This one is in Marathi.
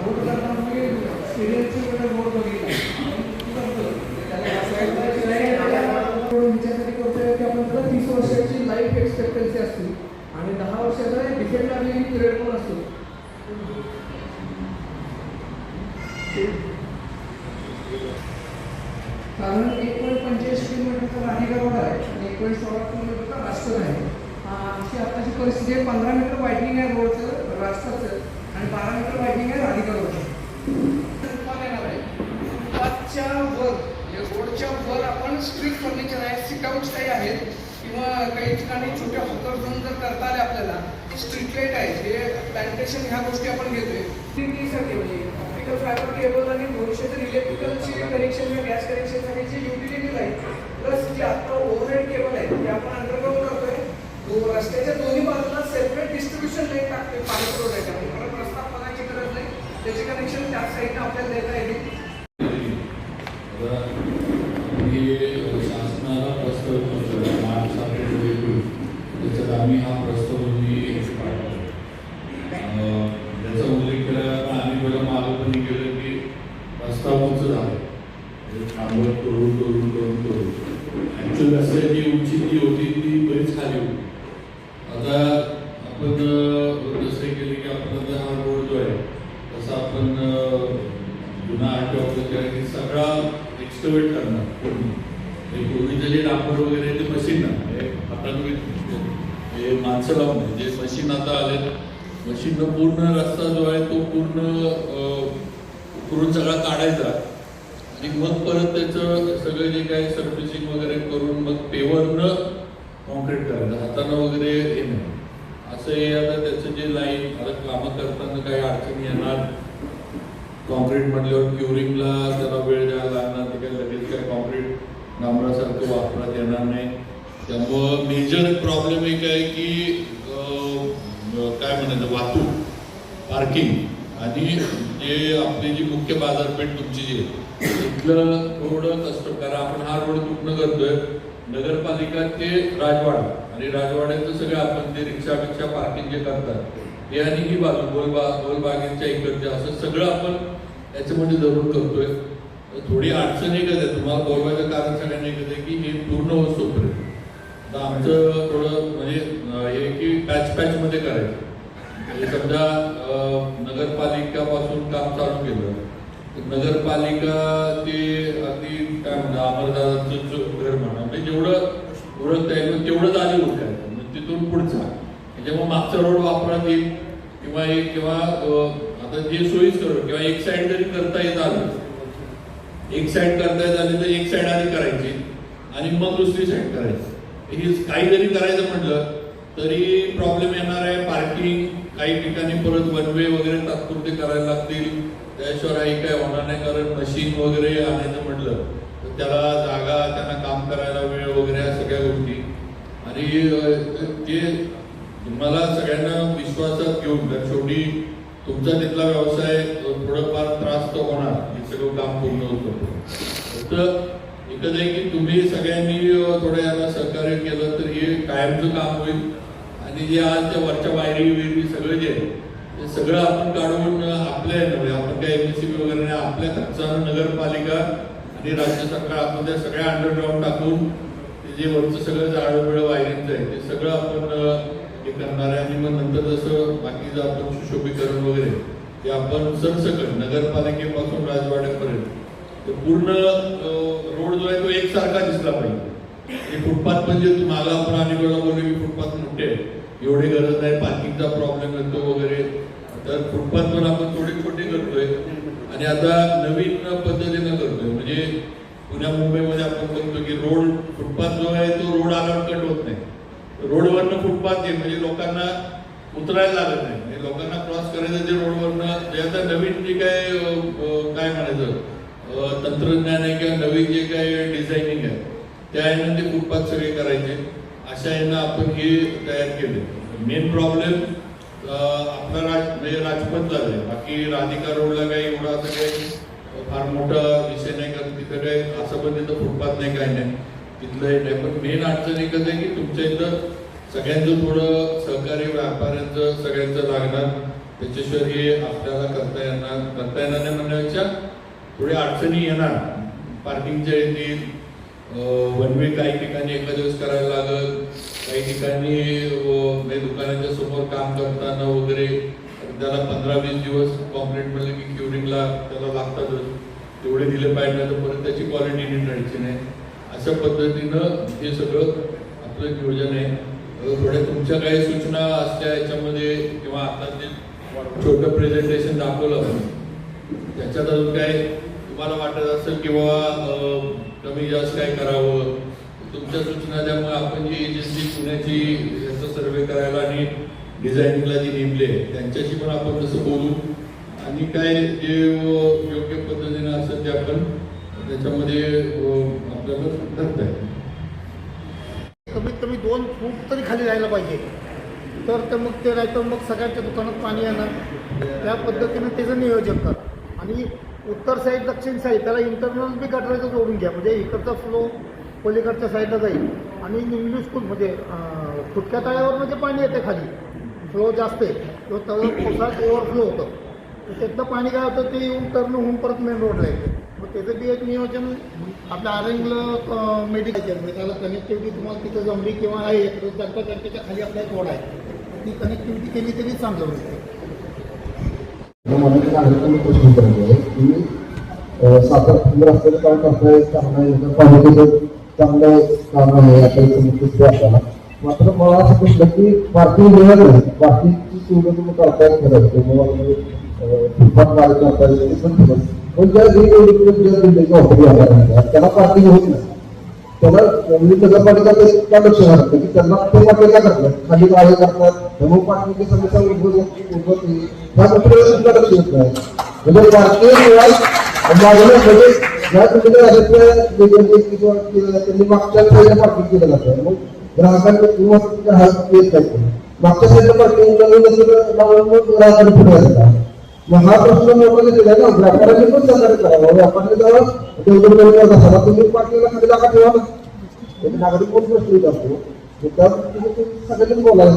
रोड करताना मी सिरियलची रोड बघितला विचारसाठी करतोय की आपण त्याला 30 वर्षाची लाईफ एक्सपेक्टन्सी असते आणि 10 वर्षाचा डिफेक्ट लागलेली पिरियड पण असतो. साधारण 1.45 किलोमीटरचा राधिका रोड आहे आणि 1.16 किलोमीटरचा राष्ट्र आहे. अशी आताची परिस्थिती आहे. 15 मीटर वाईटनिंग आहे रोडचं राष्ट्राचं आणि 12 मीटर वाईटनिंग आहे राधिका रोडचं. फुटपाथ येणार आहे. फुटपाथच्या वर रोडच्या वर आपण स्ट्रीट फर्निचर आहे, सिटआउट्स काही आहेत किंवा काही ठिकाणी छोट्या हॉकर झोन जर करता आले आपल्याला स्ट्रीट लाईट आहे, हे प्लॅन्टेशन ह्या गोष्टी आपण घेतोय. साठी म्हणजे ऑप्टिकल फायबर केबल आणि भविष्यातील इलेक्ट्रिकलची कनेक्शन किंवा गॅस कनेक्शनसाठी जी युटिलिटी लाईट प्लस जी आता ओव्हरहेड केबल आहे ते आपण अंडरग्राऊंड करतोय. रस्त्याच्या दोन्ही बाजूला सेपरेट डिस्ट्रीब्युशन लाईन टाकते पाणी पुरवठ्याच्या. मला प्रस्ताव बघायची गरज नाही, त्याचे कनेक्शन त्याच साईडने आपल्याला देता येईल. शासनाला प्रस्ताव मार्च त्याच्यात आम्ही हा प्रस्ताव त्याचा उल्लेख केला. आम्ही बघा मागं पण केलं की प्रस्तावाचं झालं थांबवत करून ॲक्च्युअली रस्त्याची उंची जी होती ती बरीच खाली होती. आता आपण जसे केले की आपण आता हा रोड जो आहे तसा आपण जुना आठवडा केला की सगळा एक्स्टोवेट करणार पूर्वीचे जे डांबर वगैरे ते मशीन आता हे माणसं लावून जे मशीन आता आले मशीननं पूर्ण रस्ता जो आहे तो पूर्ण उकरून सगळा काढायचा आणि मग परत त्याचं सगळे जे काही सर्व्हिसिंग वगैरे करून मग पेवरनं कॉन्क्रीट करायचं हातानं वगैरे हे नाही असं हे. आता त्याचं जे लाईन आता कामं करताना काही अडचणी येणार. कॉन्क्रीट म्हटल्यावर क्युरिंगला त्याला वेळ द्यायला लागणार, ते काही लगेच काय कॉन्क्रीट डांबरासारखं वापरण्यात येणार नाही. त्यामुळं मेजर प्रॉब्लेम एक आहे की काय म्हणायचं वाहतूक पार्किंग आणि जे आपली जी मुख्य बाजारपेठ तुमची जी तिथलं थोडं कष्ट. कारण आपण हा रोड कुठनं करतोय नगरपालिका ते राजवाडा आणि राजवाड्याचं सगळं आपण ते रिक्षा पार्किंग जे करतात हे आणि ही बाजू गोलबागेच्या इकडच्या असं सगळं आपण याच्यामध्ये जरूर करतोय. थोडी अडचण एकच आहे तुम्हाला बोलवायचं कारण सगळ्यांना एकच आहे की हे पूर्ण होतोपर्यंत आता आमचं थोडं म्हणजे हे की पॅच मध्ये करायचं. म्हणजे समजा नगरपालिकापासून काम चालू केलं नगरपालिका ते अगदी काय म्हणतात अमरदादाचं घर म्हणा म्हणजे जेवढं ओळखता येईल तेवढंच आधी ओळखायचं म्हणजे तिथून पुढचा त्याच्यामुळे मागचा रोड वापरात येईल किंवा आता जे सोयीस्कर किंवा एक साईड जरी करता येत आलं एक साईड करता येत आली तर एक साईड आधी करायची आणि मग दुसरी साईड करायची. हे काही जरी करायचं म्हटलं तरी प्रॉब्लेम येणार आहे. पार्किंग काही ठिकाणी परत वन वे वगैरे तात्पुरते करायला लागतील. त्याशिवाय काही होणार नाही कारण मशीन वगैरे आणायचं म्हटलं तर त्याला जागा त्यांना काम करायला वेळ वगैरे या सगळ्या गोष्टी आणि ते तुम्हाला सगळ्यांना विश्वासात घेऊन कारण शेवटी तुमचा तिथला व्यवसाय थोडंफार त्रास तर होणार हे सगळं काम पूर्ण होतं. फक्त एकच आहे की तुम्ही सगळ्यांनी थोडं याला सहकार्य केलं तर हे कायमचं काम होईल आणि जे आज त्या वरच्या वायरी सगळं जे आहे ते सगळं आपण काढून आपल्या आपण काय MSCB वगैरे नाही आपल्या खर्चानं नगरपालिका आणि राज्य सरकार आपण त्या सगळ्या अंडरग्राऊंड टाकून ते जे वरचं सगळं जाळं वायरिंगचं आहे ते सगळं आपण हे करणार आहे. आणि मग नंतर जसं बाकीचं आपण सुशोभीकरण वगैरे ते आपण सरसकट नगरपालिकेपासून राजवाड्यापर्यंत ते पूर्ण रोड जो आहे तो एकसारखा दिसला पाहिजे. हे फुटपाथ म्हणजे मागा आपण अनेकवेळा बोललो की फुटपाथ मोठे आहे एवढी गरज नाही पार्किंगचा प्रॉब्लेम येतो वगैरे तर फुटपाथ पण आपण थोडे छोटे करतोय आणि आता नवीन पद्धतीनं करतोय. म्हणजे पुण्या मुंबईमध्ये आपण बघतो की रोड फुटपाथ जो आहे तो रोड आल्यावर कट होत नाही रोडवरनं फुटपाथ आहे म्हणजे लोकांना उतरायला लागत नाही म्हणजे लोकांना क्रॉस करायचं जे रोडवरनं जे आता नवीन जे काय म्हणायचं तंत्रज्ञान आहे किंवा नवीन जे काही डिझायनिंग आहे त्या यानं ते फुटपाथ सगळे करायचे अशा यानं आपण हे तयार केले. मेन प्रॉब्लेम आपला म्हणजे राजपथ झाले बाकी राधिका रोडला काही एवढा असं काही फार मोठा विषय नाही कारण तिथं काही असं पण तिथं फुटपाथ नाही काही नाही तिथलं हे नाही. पण मेन अडचण एकच आहे की तुमच्या इथं सगळ्यांचं थोडं सहकारी व्यापाऱ्यांचं सगळ्यांचं लागणार त्याच्याशिवाय हे आपल्याला करता येणार नाही म्हणण्याच्या थोड्या अडचणी येणार. पार्किंगच्या येतील, वन वे काही ठिकाणी एका दिवस करायला लागत, काही ठिकाणी म्हणजे दुकानाच्या समोर काम करताना वगैरे त्याला 15-20 दिवस कॉम्प्लेट म्हणलं की क्युरिंगला त्याला लागतातच, तेवढे दिले पाहिजे तर परत त्याची क्वालिटी नीट राहायची नाही. अशा पद्धतीनं हे सगळं आपलं नियोजन आहे. थोड्या तुमच्या काही सूचना असल्या याच्यामध्ये किंवा आता जे छोटं प्रेझेंटेशन दाखवलं त्याच्यात अजून काय तुम्हाला वाटत असेल किंवा कमी जास्त काय करावं तुमच्या सूचना, त्यामुळे आपण जी एजन्सी पुण्याची याचा सर्वे करायला आणि डिझायनिंगला जी नेमली आहे त्यांच्याशी पण आपण तसं बोलू आणि काय जे योग्य पद्धतीने असेल ते आपण त्याच्यामध्ये आपल्याला करता येईल. कमीत कमी 2 फूट तरी खाली राहायला पाहिजे, तर ते मग ते राहतं, मग सगळ्यांच्या दुकानात पाणी येणार. त्या पद्धतीनं त्याचं नियोजन कर. आणि उत्तर साईड दक्षिण साईड त्याला इंटरनल बी गटराचं जोडून घ्या, म्हणजे इकडचा फ्लो पलीकडच्या साईडला जाईल. आणि निंगली स्कूल म्हणजे फुटक्या तळ्यावर जे पाणी येते खाली फ्लो जास्त आहे तो तळ पावसाळ्यात ओव्हरफ्लो होतं, त्यातलं पाणी काय होतं ते येऊन टर्न होऊन परत मेन रोडला येते. मग त्याचं बी एक नियोजन आपल्या आरेंगलं मेडिकल म्हणजे त्याला कनेक्टिव्हिटी तुम्हाला तिथं जमली किंवा आहे तर जनता खाली आपला एक रोड आहे, ती कनेक्टिव्हिटी केली तरी चांगलं होतं. प्रश्न करायचे तुम्ही सातारा रस्त्याचं काम करताय, चांगलं पालिकेचं चांगलं काम आहे आपल्याला. मात्र मला असं म्हटलं की पार्किंग मिळत नाही, पार्किंगची सुविधा तुम्ही करताय करायचं फुटपाथ मार्ग करताय ते पण ज्या बिल्डिंगचा ऑफर आला त्याला पार्किंग होत नाही. त्याला नगरपालिका त्या लक्ष घालतं की त्यांना ते वाटलं काय करतात खाली गाडी करतात त्यामुळे पार्किंगची समस्या उद्भवत नाही, त्या गोष्टीकडे सुद्धा लक्ष येत नाही. म्हणजे पार्किंग म्हणजे ज्या त्यांनी मागच्या साईडला पार्किंग केलं जातं, मग ग्राहकांनी किंवा येत नाही. मागच्या साईडला पार्किंग ग्राहकांनी पुढे असतात. मग हा प्रश्न लोकांनी दिला ना, व्यापाऱ्यांनी पण सहकार्य करावं. व्यापाऱ्यांनी जवळ तुम्ही पार्किंगला खाली जागा ठेवा ना, नागरिक कोण प्रश्न येत असतो, सगळ्यांनी बोलायला